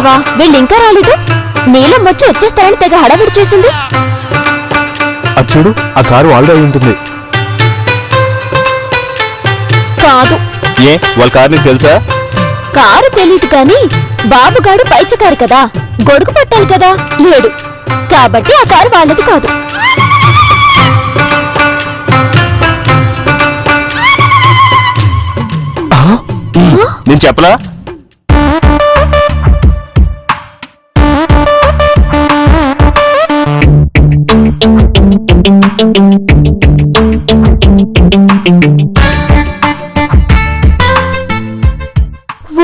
బావా వీళ్ళు ఇంకా రాలేదు. నీలం వచ్చి వచ్చేస్తారని తెగ హడావిడి చేసింది. అది చూడు, ఆ కారు ఆల్రెడీ అయి ఉంటుంది. కాదు. ఏ వాళ్ళ కారు నీకు తెలుసా? కారు తెలీదు కానీ బాబుగాడు పైచకారు కదా, గొడుగు పట్టాలి కదా, లేడు. కాబట్టి ఆ కారు వాళ్ళది కాదు. నేను చెప్పలా?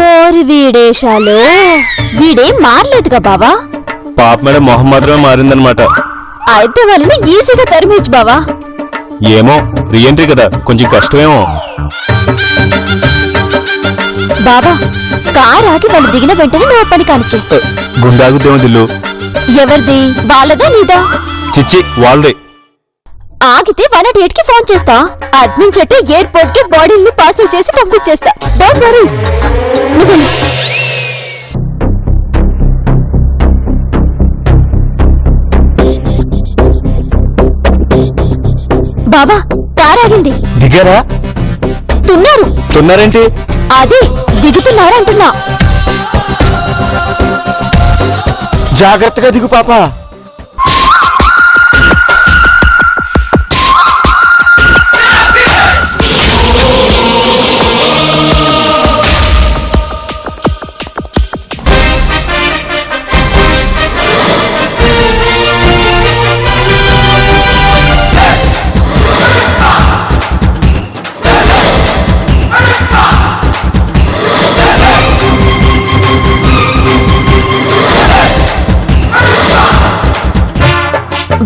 ఓరి వీడేశాలు, వీడేం మారలేదుగా బావా. పాప మేడం మొహం మాత్రమే మారిందనమాట. అయితే వాళ్ళని ఈజీగా తరిమేచ్చు బావా. ఏమో రీఎంట్రీ కదా, కొంచెం కష్టమేమో. బాబా కార్ ఆగి వాళ్ళు దిగిన వెంటనే నువ్వు పని కానిచ్చు. గుండాగుద్దేమో దిల్లు. ఎవరిది, వాళ్ళదా నీదా? చిచ్చి వాళ్ళదే. ఆగితే 108 కి ఫోన్ చేస్తా. అడ్మించట్టు ఎయిర్పోర్ట్ కి బాడీని పార్సల్ చేసి పంపించేస్తా. Don't worry. బాబా కార్ ఆగింది. దిగారా? తున్నారేంటి? అదే దిగుతున్నారంటున్నా. జాగ్రత్తగా దిగు పాప.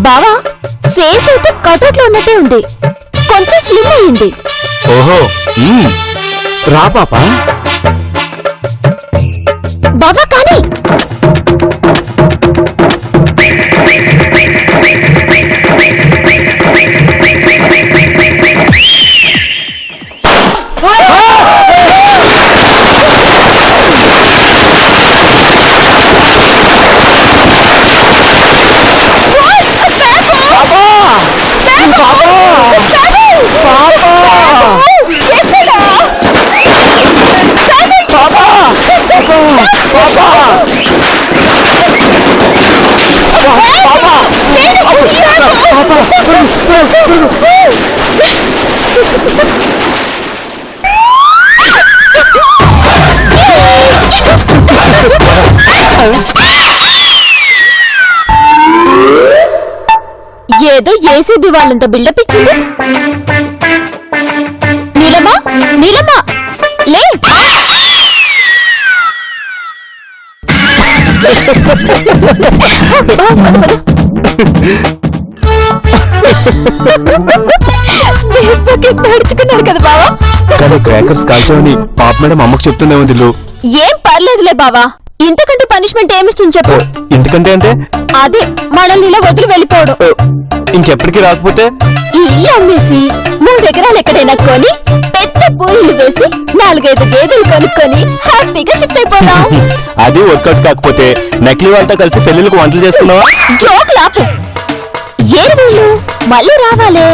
బావా ఫేస్ అయితే కటౌట్ లో ఉన్నట్టే ఉంది, కొంచెం స్లిమ్ అయ్యింది. ఓహో రా పాప. బావా కానీ ఏదో ఏసీబీ వాళ్ళంత బిల్డప్ ఇచ్చింది. నీలమ్మా నీలమ్మా లే. నడుచుకున్నారు కదా బావా. కానీ క్రాకర్స్ కాల్చావని పాప మేడం అమ్మకు చెప్తుందేమో దిల్లు. ఏం పర్లేదులే బావా, ఇంతకంటే పనిష్మెంట్ ఏమిస్తుంది చెప్పు. ఎందుకంటే అంటే అదే మనల్ని ఇలా వదిలి వెళ్ళిపోవడం. ఇంకెప్పటికీ రాకపోతే ఈ ఇల్లు అమ్మేసి 3 ఎకరాలు ఎక్కడైనా కొని పెద్ద పూలు వేసి 4-5 గేదెలు కొనుక్కొని హ్యాపీగా షిఫ్ట్ అయిపోదాం. అది వర్కౌట్ కాకపోతే నకిలీ వాళ్ళతో కలిసి పెళ్లిళ్ళకు వంటలు చేసుకున్నావా? జోక్ లాపు. ఏ వీళ్ళు మళ్ళీ రావాలే.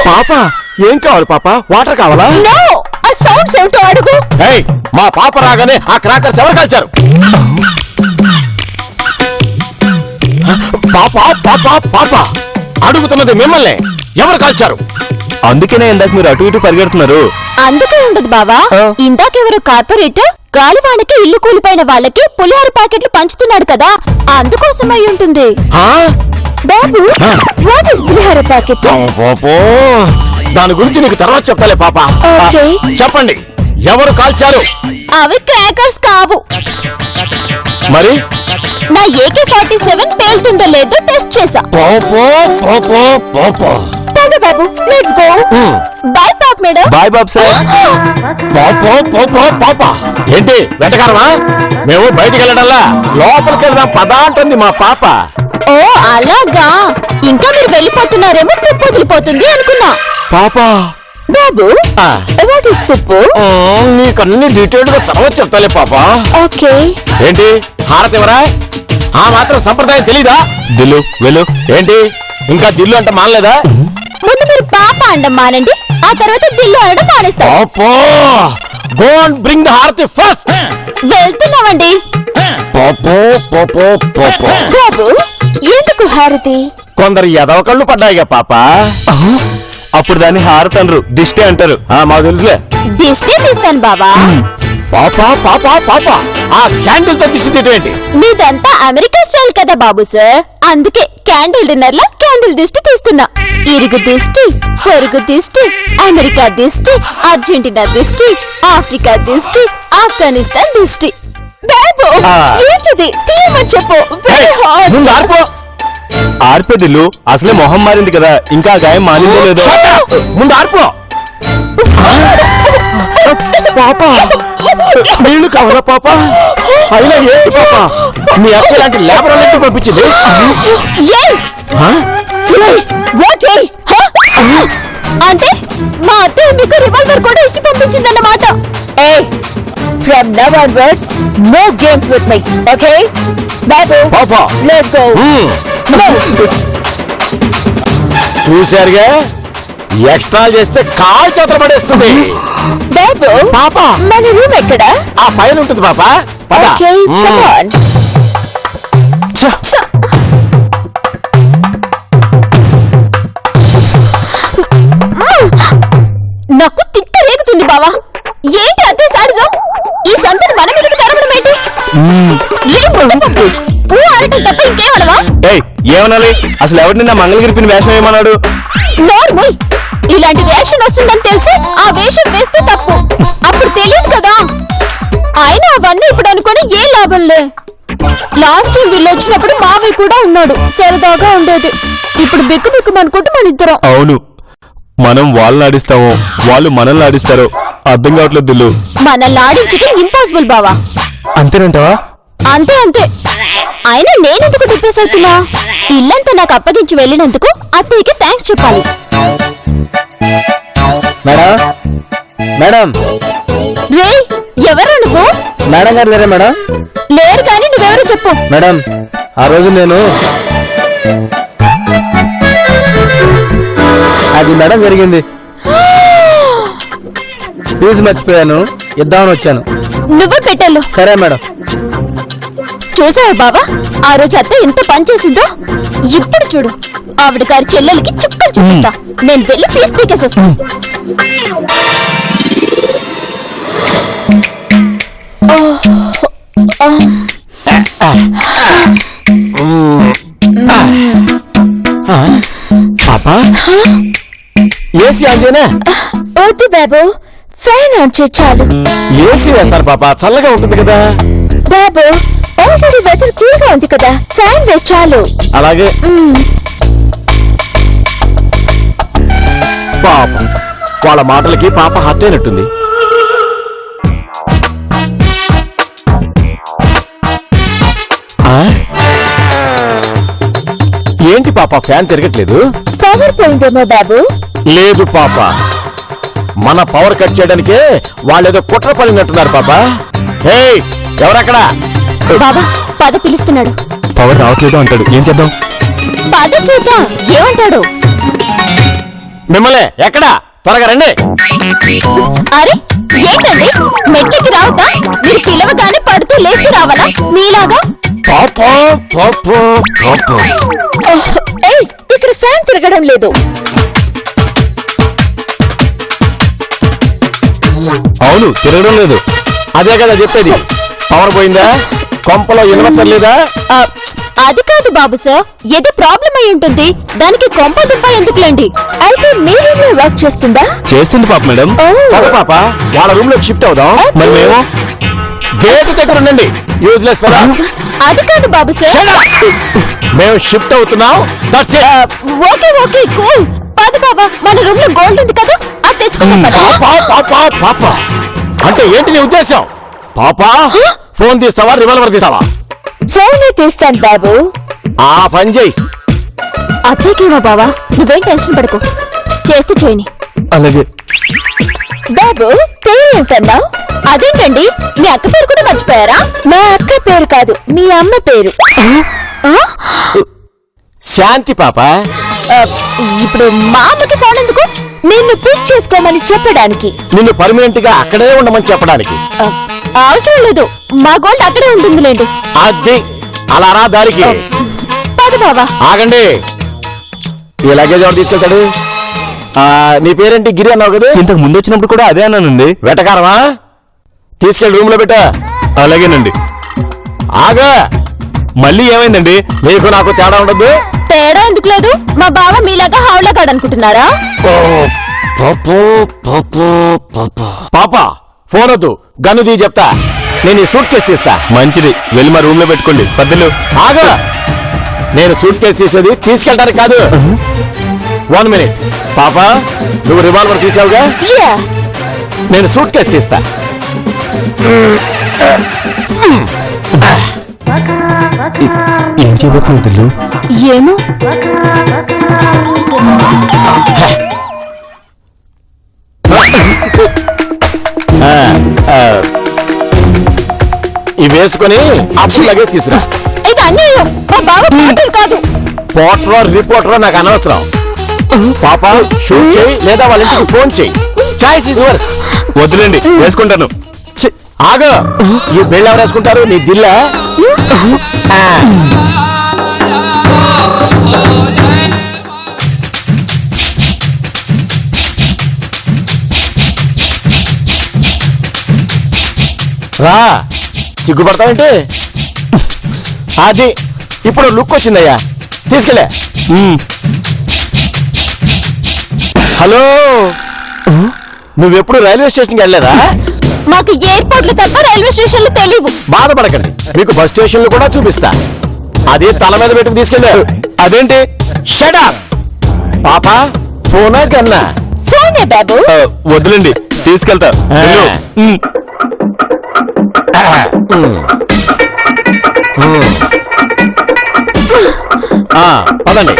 పాప ఏం కావాలి పాప? వాటర్ కావాలా? నో, ఆ సౌండ్స్ ఏంటో అడుగు. మా పాప రాగానే ఆ క్రాకర్స్ ఎవరు కాల్చారు? పాప పాప పాప అడుగుతున్నది మిమ్మల్ని, ఎవరు కాల్చారు? అందుకనే ఇందాక మీరు అటు ఇటు పరిగెడుతున్నారు. అందుకే ఉండదు బావా, ఇందాకెవరో కార్పొరేటర్ గాలివానకి ఇల్లు కూలిపోయిన వాళ్ళకి పులిహోర ప్యాకెట్లు పంచుతున్నాడు కదా, అందుకోసమై ఉంటుంది. బాబు వాట్ ఇస్ పులిహోర ప్యాకెట్? దాని గురించి నీకు తర్వాత చెప్తాలే పాప. చెప్పండి, ఎవరు కాల్చారు? అవి క్రాకర్స్ కావు. మరి నా AK-47 పేలుతుందో లేదో టెస్ట్ చేసా. బాబు let's go. Bye pop madam. Bye Bob sir. పాప ఏంటి వెటకారమా? మేము బయటికి వెళ్ళడంలా లోపలికి వెళ్దాం పదా అంటుంది మా పాప. ఓ అలాగా, ఇంకా మీరు వెళ్ళిపోతున్నారేమో ట్రిప్ వదిలిపోతుంది అనుకున్నా. పాప బాబు వాట్ ఇస్ తుప్పు? నీకన్ని డీటెయిల్డ్ గా తర్వాత చెప్తాలే పాపా. ఓకే. ఏంటి హారతి ఎవరా? ఆ మాత్రం సంప్రదాయం తెలీదా? దిల్లు వెళ్ళు. ఏంటి ఇంకా దిల్లు అంటే మానలేదా? ముందు మీరు పాప అండం మానండి, ఆ తర్వాత దిల్లు అనడం మానేస్తారు. పాపా గో అండ్ బ్రింగ్ ద హారతి ఫస్ట్. వెళ్తున్నామండి. పాపో పాపో పాపో. బాబు ఎందుకు హారతి? కొందరు ఎదవ కళ్ళు పడ్డాయిగా పాపా. అప్పుడు దాన్ని హారతి అనరు, దిష్టి అంటారు. మాకు తెలుసులే. దిష్టి తీస్తాను బాబా. పాపా పాపా పాపా ఆ క్యాండిల్ తో దిష్టి తీయటమేంటి? మీదంతా అమెరికా స్టైల్ కదా బాబు సార్, అందుకే క్యాండిల్ డిన్నర్ లో క్యాండిల్ దిష్టి తీస్తున్నా. ఇరుగు దిష్టి, పొరుగు దిష్టి, అమెరికా దిష్టి, అర్జెంటీనా దిష్టి, ఆఫ్రికా దిష్టి, ఆఫ్ఘనిస్తాన్ దిష్టి. బాబు ఏంటిది? తీయమని చెప్పు. ముందు ఆర్పో. ఆర్పేదిల్లు అసలే మొహం మారింది కదా, ఇంకా గాయం మారిందో లేదో. ముందు ఆర్పో. పాపా నీళ్లు కావాలా పాపా? అయినా ఏంటి పాపా మీ అక్క లాంటి లేబర్ వాళ్ళకి పంపించింది? అంటే మా అత్తయ్య మీకు రివాల్వర్ కూడా ఇచ్చి పంపించిందన్నమాట. From now onwards, no games with me, okay? Babu, పాపా let's go. చూశారుగా, ఎక్స్ట్రా చేస్తే కాల్ చేత పడేస్తుంది. బాబు పాపా మన రూమ్ ఎక్కడ? ఆ పైన ఉంటుంది పాపా. పద. Okay, come on. నాకు తిక్క రేగుతుంది బావా. ఏంటి అదే సాడిజం? ఈ సంతని మన మీదకి తరగడం ఏంటి? అరటం తప్ప ఇంకేమనవా? ఏమనాలి? అసలు ఎవరిని నా మంగళగిరిపిని వేషం ఏమన్నాడు? నోర్మోయ్, ఇలాంటి రియాక్షన్ వస్తుందని తెలిసి ఆ వేషం వేస్తే తప్పు. అప్పుడు తెలియదు కదా. ఆయన అవన్నీ ఇప్పుడు అనుకుని ఏ లాభంలే. లాస్ట్ టైం వీళ్ళు వచ్చినప్పుడు మావి కూడా ఉన్నాడు, సరదాగా ఉండేది. ఇప్పుడు బిక్కు బిక్కు అనుకుంటూ మన ఇద్దరం. అవును, మనం వాళ్ళని ఆడిస్తామో వాళ్ళు మనల్ని ఆడిస్తారో అర్థం కావట్లేదు దిల్లు. మనల్ని ఆడించడం ఇంపాసిబుల్ బావా. అంతేనంటావా? అంతే అంతే. అయినా నేనెందుకు డిప్రెస్ అవుతున్నా? ఇల్లంతా నాకు అప్పగించి వెళ్ళినందుకు అత్తయ్యకి థ్యాంక్స్ చెప్పాలి. మేడం మేడం రే, ఎవరు నువ్వు? మేడం గారు లేరా మేడం? లేరు కానీ నువ్వెవరో చెప్పు. మేడం ఆ రోజు నేను అది మేడం జరిగింది. ఫీజు మర్చిపోయాను, ఇద్దామని వచ్చాను. నువ్వే పెట్టాలు. సరే మేడం. చూసావా బావా, ఆ రోజు అత్త ఎంత పని చేసిందో. ఇప్పుడు చూడు, ఆవిడ గారి చెల్లెలకి చుక్కలు చూపిస్తా. నేను వెళ్ళి ఫీజు పీకేసి వస్తాను. పాపా ఏసీ ఆన్ చేయనా? వద్దు బాబు, ఫ్యాన్ ఆన్ చేయి చాలు. ఏసీ వేస్తారు పాపా, చల్లగా ఉంటుంది కదా. బాబు ఆల్రెడీ వెదర్ కూల్ గా ఉంది కదా, ఫ్యాన్ వేసి చాలు. అలాగే. పాప వాళ్ళ మాటలకి పాప హర్ట్ అయినట్టుంది. ఏంటి పాప ఫ్యాన్ తిరగట్లేదు? పవర్ పోయిందేమో బాబు. లేదు పాప, మన పవర్ కట్ చేయడానికే వాళ్ళేదో కుట్ర పడినట్టున్నారు పాప. హే ఎవరక్కడ? బాబా పద పిలుస్తున్నాడు. పవర్ రావట్లేదు అంటాడు, ఏం చేద్దాం? పద చూద్దాం ఏమంటాడు. మిమ్మల్ని ఎక్కడా? త్వరగా రండి. అరే ఏంటండి, మెట్లకి రావద్దా? మీరు పిలవగానే పడుతూ లేస్తూ రావాలా మీలాగా? ఇక్కడ ఫ్యాన్ తిరగడం లేదు. అవును తిరగడం లేదు, అదే కదా చెప్పేది. పవర్ పోయిందా? కొంపలో ఇన్వర్టర్ లేదా? అది కాదు బాబు సార్, ఏదో ప్రాబ్లం అయి ఉంటుంది. దానికి కొంప దుప్ప ఎందుకులేండి. అయితే మీ రూమ్ లో వర్క్ చేస్తుందా? చేస్తుంది పాప మేడం. పాప వాళ్ళ రూమ్ లోకి షిఫ్ట్ అవుదాం. మరి మేము గేట్ దగ్గర ఉండండి. Useless fellows. అది కాదు బాబు సార్, మేము షిఫ్ట్ అవుతున్నాం. Okay okay cool. పద బాబా, మన రూమ్ లో గోల్డ్ ఉంది కదా, అది తెచ్చుకుందాం. పాప అంటే ఏంటి నీ ఉద్దేశం? పాపా ఫోన్ తీస్తావా, రివాల్వర్ తీస్తావా? ఫోనే తీస్తాను బాబు. ఆ పని చెయ్యి. అత్తయ్యకేమో బావా, నువ్వేం టెన్షన్ పడకు, చేస్తే చేయని. అలాగే. బాబు పేరేంటన్నా? అదేంటండి మీ అక్క పేరు కూడా మర్చిపోయారా? మా అక్క పేరు కాదు, మీ అమ్మ పేరు. శాంతి పాప. ఇప్పుడు మా అమ్మకి ఫోన్ ఎందుకు? నిన్ను పిక్ చేసుకోమని చెప్పడానికి. నిన్ను పర్మనెంట్ గా అక్కడే ఉండమని చెప్పడానికి. అవసరం లేదు, మా గోల్డ్ అక్కడే ఉంటుందిలేండి. అది అలా రా దారికి. పద బావా. ఆగండి, ఈ లగేజ్ ఎవరు తీసుకెళ్తాడు? నీ పేరేంటి? గిరి అన్నావు కదా. ఇంతకు ముందు వచ్చినప్పుడు కూడా అదే అన్నానండి. వెటకారమా? తీసుకెళ్ళి రూమ్ లో పెట్టా. అలాగేనండి. ఆగా, మళ్ళీ ఏమైందండి? నీకు నాకు తేడా ఉండదు. తేడా ఎందుకు లేదు? మా బావ మీలాగా హౌలా కాడనుకుంటున్నారా? పాప ఫోన్ వద్దు, గన్ను తీ చెప్తా. నేను ఈ సూట్ కేసు తీస్తా. మంచిది, వెళ్ళి మా రూమ్ లో పెట్టుకోండి. పద్దెలు. ఆగా, నేను సూట్ కేసు తీసేది తీసుకెళ్ళడానికి కాదు. 1 minute. పాప, నువ్వు రివాల్వర్ తీసావుగా, నేను సూట్ కేసు తీస్తా. ఏం చేయబోతున్నావు దిల్లు? ఏమో. ఇవి వేసుకొని అప్పుడు లగేజ్ తీసురా. ఇది అన్యాయం. మా బావ పోటర్ కాదు. పోటరో రిపోర్టరో నాకు అనవసరం. పాప, షూట్ చేయి లేదా వాళ్ళ ఇంటికి ఫోన్ చేయి. Choice is yours. వద్దులేండి, వేసుకుంటాను. ఆగా, ఈ బిల్లు ఎవరు వేసుకుంటారు? నీ దిల్లా? రా, సిగ్గుపడతావేంటి? అది ఇప్పుడు లుక్ వచ్చిందయ్యా, తీసుకెళ్ళే. హలో, నువ్వెప్పుడు రైల్వే స్టేషన్కి వెళ్ళలేదా? మాకు ఎయిర్పోర్ట్లు తప్ప రైల్వే స్టేషన్లు తెలియవు. బాధపడకండి, మీకు బస్ స్టేషన్లు కూడా చూపిస్తా. అది తల మీద పెట్టుకు తీసుకెళ్ళా. అదేంటి? Shut up. పాప, ఫోనా గన్నా? ఫోనే బాబు. వద్దులేండి, తీసుకెళ్తా. పదండి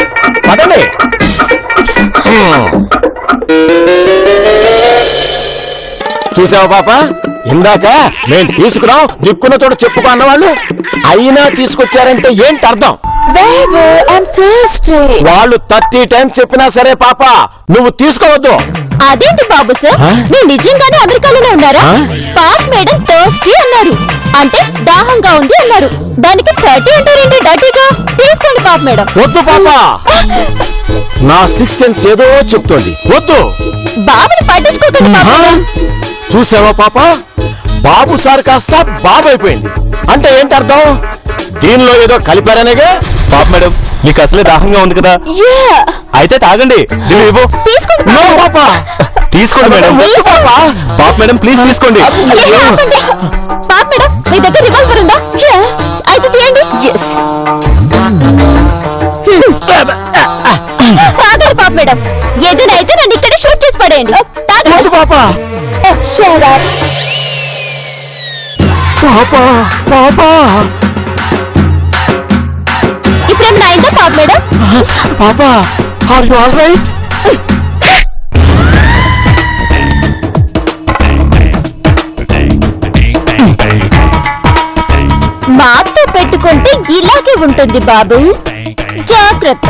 పదండి. చూసావా పాప, ఇందాక నేను తీసుకురాం దిక్కున్న చోట చెప్పుకో అన్నవాళ్ళు అయినా తీసుకొచ్చారంటే ఏంటి అర్థం? బాబు, I'm thirsty. వాళ్ళు 30 times చెప్పినా సరే పాప, నువ్వు తీసుకోవద్దు. అదేంటి బాబు సార్, మీరు నిజంగానే అమెరికాలోనే ఉన్నారా? పాప్ మేడం థర్స్టీ అన్నారు, అంటే దాహంగా ఉంది అన్నారు. దానికి 30 అంటారేంటి డర్టీగా? తీసుకోండి పాప్ మేడం. వద్దు పాప, నా 6th సెన్స్ ఏదో చెప్తోంది. వద్దు. బాబుని పట్టించుకోకండి పాప్ మేడం. చూసావా పాప, బాబు సార్ కాస్త బాబు అయిపోయింది. అంటే ఏంటి అర్థం? దీనిలో ఏదో కలిపారనేగా. పాప మేడం, మీకు అసలే దాహంగా ఉంది కదా, అయితే తాగండి. దీన్ని ఇవ్వు. తీసుకోండి పాప, తీసుకోండి మేడం. పాప మేడం, ప్లీజ్ తీసుకోండి. పాప్ మేడం, మీ దగ్గర రివాల్వర్ ఉందా? అయితే తీయండి. తాగండి పాప్ మేడం, ఏదైనా అయితే నన్ను ఇక్కడ షూట్ చేసి పడేయండి. వద్దు పాప. పాప పాప, ఇప్పుడేమైనా అయిందా పాప్ మేడం? పాప, ఆర్ యు ఆల్ రైట్? మాతో పెట్టుకుంటే ఇలాగే ఉంటుంది బాబు, జాగ్రత్త.